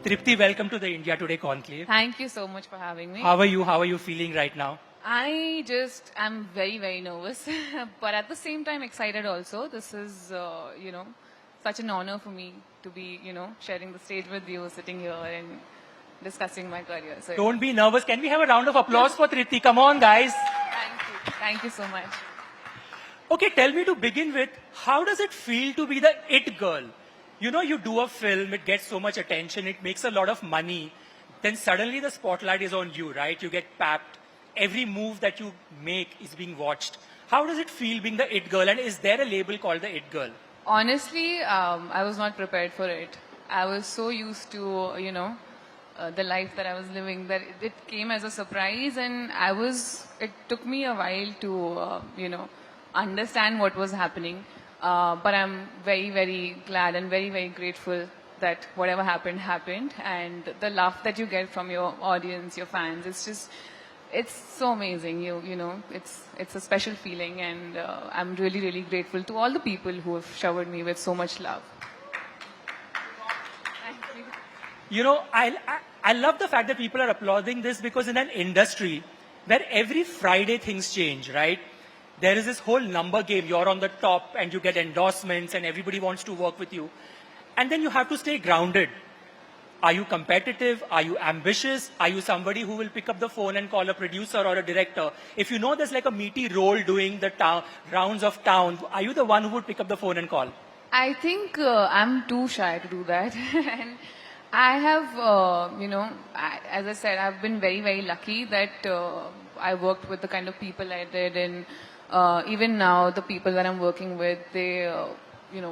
Tripti, welcome to the India Today Conclave. Thank you so much for having me. How are you? How are you feeling right now? I'm very, very nervous, but at the same time excited also. This is, such an honor for me to be, sharing the stage with you, sitting here and discussing my career. So, Don't be nervous. Can we have a round of applause for Tripti? Come on, guys. thank you. Thank you so much. Okay, tell me to begin with, how does it feel to be the it girl? You know, you do a film, it gets so much attention, it makes a lot of money. Then suddenly the spotlight is on you, right? You get papped. Every move that you make is being watched. How does it feel being the it girl? And is there a label called the it girl? Honestly, I was not prepared for it. I was so used to, the life that I was living that it came as a surprise, and it took me a while to, understand what was happening. But I'm very, very glad and very, very grateful that whatever happened, happened. And the love that you get from your audience, your fans, it's so amazing. It's a special feeling, and I'm really, really grateful to all the people who have showered me with so much love. Thank you. You know, I love the fact that people are applauding this because in an industry where every Friday things change, right? There is this whole number game. You're on the top and you get endorsements and everybody wants to work with you. And then you have to stay grounded. Are you competitive? Are you ambitious? Are you somebody who will pick up the phone and call a producer or a director? If you know there's like a meaty role doing the rounds of town, are you the one who would pick up the phone and call? I think I'm too shy to do that. And I have, as I said, I've been very, very lucky that I worked with the kind of people I did, and even now the people that I'm working with, they,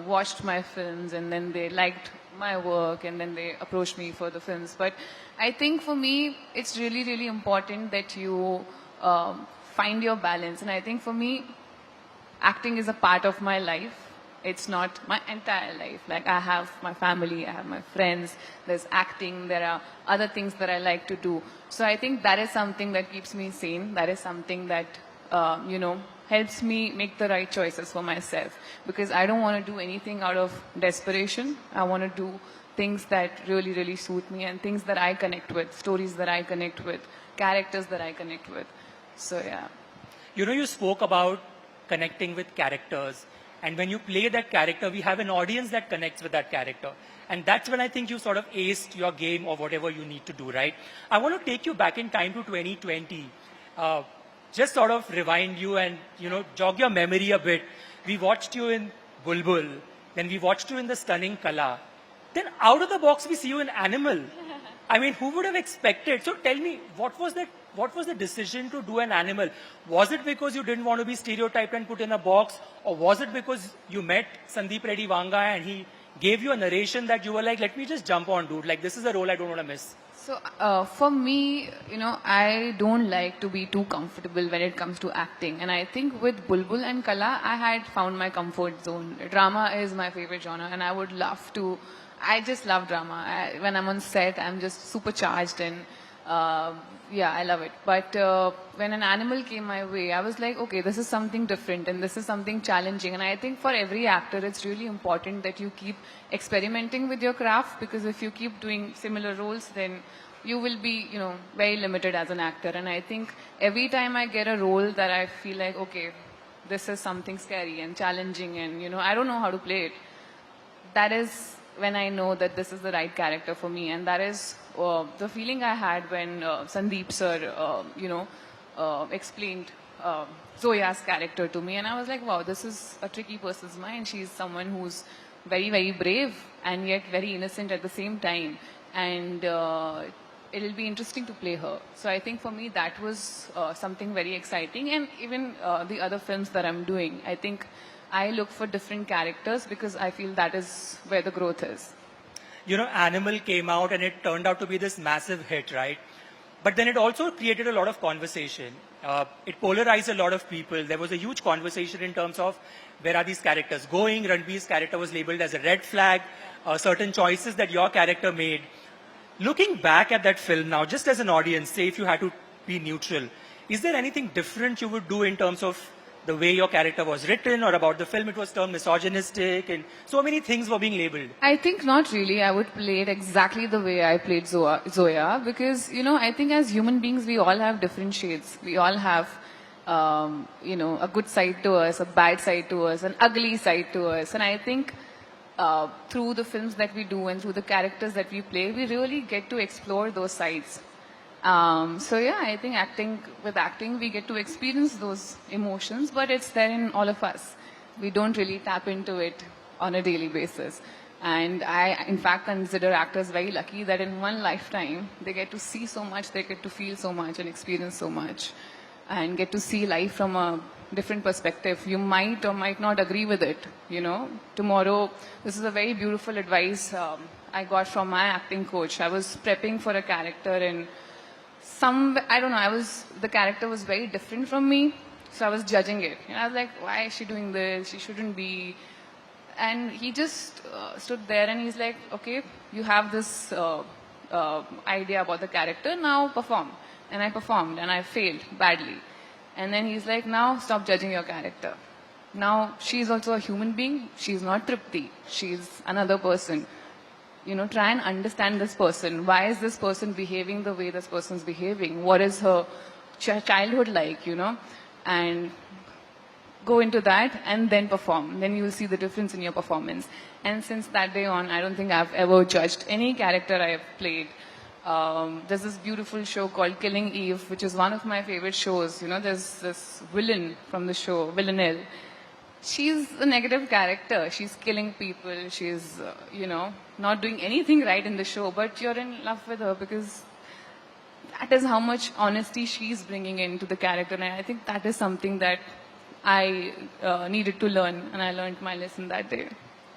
watched my films and then they liked my work and then they approached me for the films. But I think for me, it's really, really important that you find your balance. And I think for me, acting is a part of my life. It's not my entire life. Like, I have my family, I have my friends, there's acting, there are other things that I like to do. So I think that is something that keeps me sane. That is something that, helps me make the right choices for myself. Because I don't want to do anything out of desperation. I want to do things that really, really suit me and things that I connect with, stories that I connect with, characters that I connect with. So, yeah. You know, you spoke about connecting with characters. And when you play that character, we have an audience that connects with that character. And that's when I think you sort of aced your game or whatever you need to do, right? I want to take you back in time to 2020. Just sort of rewind you and, jog your memory a bit. We watched you in Bulbul. Then we watched you in The Stunning Kala. Then out of the box, we see you in Animal. I mean, who would have expected? So tell me, what was the decision to do an Animal? Was it because you didn't want to be stereotyped and put in a box? Or was it because you met Sandeep Reddy Vanga and he gave you a narration that you were like, let me just jump on, dude. Like, this is a role I don't want to miss. So for me, I don't like to be too comfortable when it comes to acting. And I think with Bulbul and Kala, I had found my comfort zone. Drama is my favorite genre, and I just love drama. When I'm on set, I'm just supercharged and I love it. But when an Animal came my way, I was like, okay, this is something different and this is something challenging. And I think for every actor, it's really important that you keep experimenting with your craft, because if you keep doing similar roles, then you will be, very limited as an actor. And I think every time I get a role that I feel like, okay, this is something scary and challenging and, I don't know how to play it, that is when I know that this is the right character for me. And that is the feeling I had when Sandeep sir, explained Zoya's character to me. And I was like, wow, this is a tricky person's mind. She's someone who's very, very brave and yet very innocent at the same time. And it'll be interesting to play her. So I think for me, that was something very exciting. And even the other films that I'm doing, I think I look for different characters because I feel that is where the growth is. Animal came out and it turned out to be this massive hit, right? But then it also created a lot of conversation. It polarized a lot of people. There was a huge conversation in terms of where are these characters going. Ranbir's character was labeled as a red flag. Certain choices that your character made. Looking back at that film now, just as an audience, say if you had to be neutral, is there anything different you would do in terms of the way your character was written or about the film it was termed misogynistic and so many things were being labeled? I think not really. I would play it exactly the way I played Zoya because, I think as human beings, we all have different shades. We all have, a good side to us, a bad side to us, an ugly side to us. And I think through the films that we do and through the characters that we play, we really get to explore those sides. So yeah, I think with acting, we get to experience those emotions, but it's there in all of us. We don't really tap into it on a daily basis. And I, in fact, consider actors very lucky that in one lifetime, they get to see so much, they get to feel so much and experience so much and get to see life from a different perspective. You might or might not agree with it, Tomorrow, this is a very beautiful advice I got from my acting coach. I was prepping for a character in the character was very different from me, so I was judging it. I was like, why is she doing this? She shouldn't be. And he just stood there and he's like, okay, you have this idea about the character, now perform. And I performed and I failed badly. And then he's like, now stop judging your character. Now she's also a human being. She's not Tripti. She's another person. Try and understand this person. Why is this person behaving the way this person's behaving? What is her childhood like, And go into that and then perform. Then you will see the difference in your performance. And since that day on, I don't think I've ever judged any character I have played. There's this beautiful show called Killing Eve, which is one of my favorite shows. There's this villain from the show, Villanelle. She's a negative character. She's killing people. She's, not doing anything right in the show, but you're in love with her because that is how much honesty she's bringing into the character. And I think that is something that I needed to learn, and I learned my lesson that day.